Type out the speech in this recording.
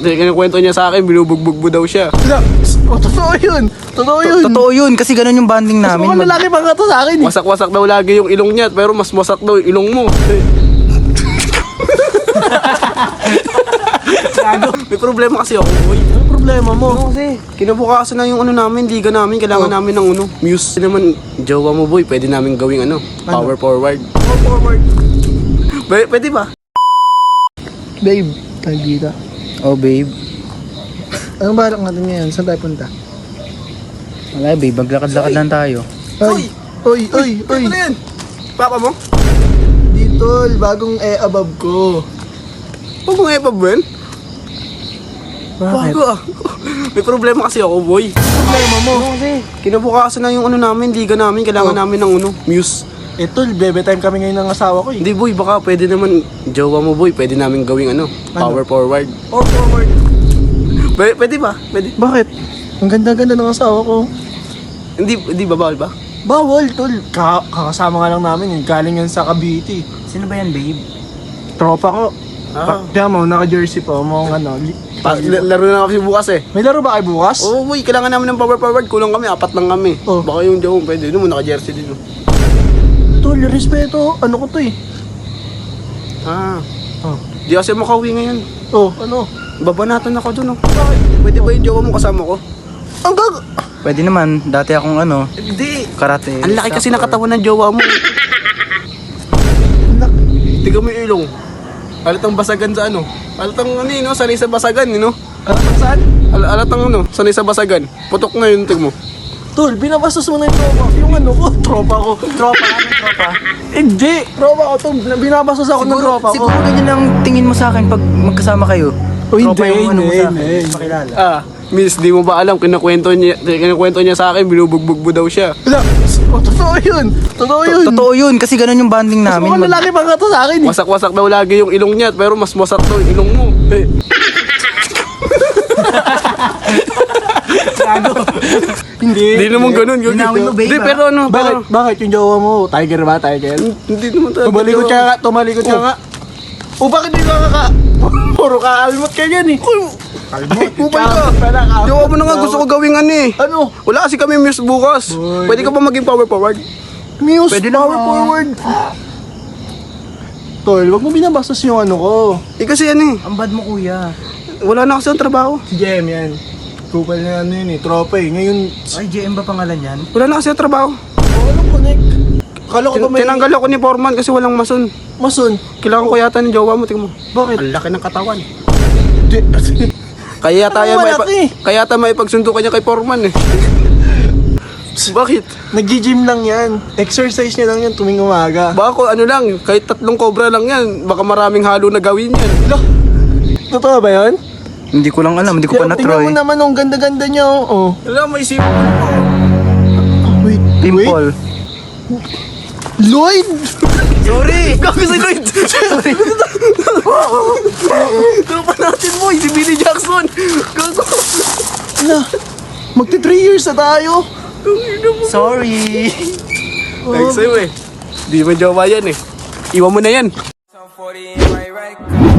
Kinikwento niya sa akin, binubugbog mo daw siya. Totoo yun. Totoo yun. Totoo yun, kasi ganun yung bonding Mas namin. mukhang lalaki pa nga to sa akin eh. Wasak-wasak daw lagi yung ilong niya, pero mas wasak daw yung ilong mo. May problema kasi ako, boy. Ano problema mo? Kasi kinabukasan na yung ano namin, liga namin, kailangan namin ng ano, muse. Hindi naman, jowa mo boy, pwede namin gawing ano, power forward. Power forward. Pwede ba? Babe, tayo dito. Oh babe. Anong balak natin ngayon? Saan tayo punta? Wala babe, maglakad-lakad lang tayo. Oy! Ano yan? Papa mo? Dito, bagong above ko. Huwag mo nga ipabwen. Bakit? Bago ah. May problema kasi ako, boy. Problema mo? Kinabukasan na yung ano namin, liga namin, kailangan namin ng ano, muse. Ito, bebe time kami ngayon ng asawa ko eh. Hindi boy, baka pwede naman, jowa mo boy, pwede namin gawing ano, power forward. Power forward. Pwede ba? Pwede. Bakit? Ang ganda-ganda ng asawa ko. Hindi ba, bawal ba? Bawal, tol. Kakasama nga lang namin. Galing yan sa Cavite. Sino ba yan babe? Tropa ko. Tiyan mo, naka-jersey pa. Mga ano. Laro na kasi bukas eh. May laro ba kayo bukas? Oo boy, kailangan namin ng power forward, kulang kami, 4 lang kami. Oh. Baka yung jowa mo pwede, doon mo naka-jersey din. Tol, respeto. Ano ko to eh? Di kasi makauwi ngayon. Oh, ano? Babanatan ako doon. Pwede ba yung jowa mo kasama ko? Ang gag... Pwede naman, dati akong ano, Hindi. karate. Ang laki kasi ng katawan ng jowa mo. Tiga mo yung ilong. Alatang basagan sa ano? Alatang ano yun, no? Sanay sa basagan, yun, no? Saan? Alatang ano? Sanay sa basagan. Putok na yun, tig mo. Tol, binabastos mo na yung tropa. Yung ano ko, tropa ko. Tropa, anong tropa? Hindi, tropa ko to. Binabastos ako ng tropa ko. Siguro ganyan ang tingin mo sa akin pag magkasama kayo. Oh, Tropa hindi, yung ano mo hindi, sa akin, hindi. pakilala. Miss, di mo ba alam, kinakwento niya sa akin, binubugbog mo daw siya. Totoo yun. Totoo yun. Totoo yun, kasi ganun yung bonding Mas namin. mukhang lalaki pa nga to sa akin eh. Wasak-wasak daw lagi yung ilong niya, pero mas wasak daw yung ilong mo. Hindi naman ganun. Linawin mo, babe, Hindi, ah. pero ano, Bakit yung jowa mo? Tiger ba? Tiger? Hindi naman tayo. Tumalikod ka nga. Tumalikod ka nga. O bakit di ka puro ka almot ka yan eh. Almot, kupal ka. Jowa mo na nga, gusto ko gawing ano eh. Ano? Wala kasi kami muse bukas. Boy. Pwede ka ba maging power forward? Muse, Pwede power naman. forward. Tol, wag mo binabastos yung ano ko. Eh kasi ano eh, Ang bad mo kuya. wala na kasi ang trabaho. Si Jem yan. Kupal na ano yun eh, tropa eh. Ngayon, Ay, JM ba pangalan yan? Wala na kasi ang trabaho. anong connect? Akala ko ba may Tinanggal ako ni Foreman kasi walang mason. mason? Kailangan ko yata ng jowa mo, tingnan mo. Bakit? Ang laki ng katawan. Di, Kaya tayo Ang malaki. kaya tayo may pagsundo kanya kay Foreman eh. Bakit? nag-gym lang yan. Exercise niya lang yan tuwing umaga. Baka ko ano lang, kahit 3 cobra lang yan, baka maraming halo na gawin yan. Lah, totoo ba yun? Hindi ko lang alam, hindi ko pa Tingnan mo na-try. naman, ang ganda-ganda niya. Oh. Wala, may isip ko na po. Wait, Dimple. Lloyd! Sorry! Gago si Lloyd! Sorry! Tropa natin mo, si Billy Jackson! Gago! Ala, magti 3 years na tayo. Sorry. Ay, sa'yo eh. Di mo jowa yan eh. Iwan mo na yan. I'm 40 in my right.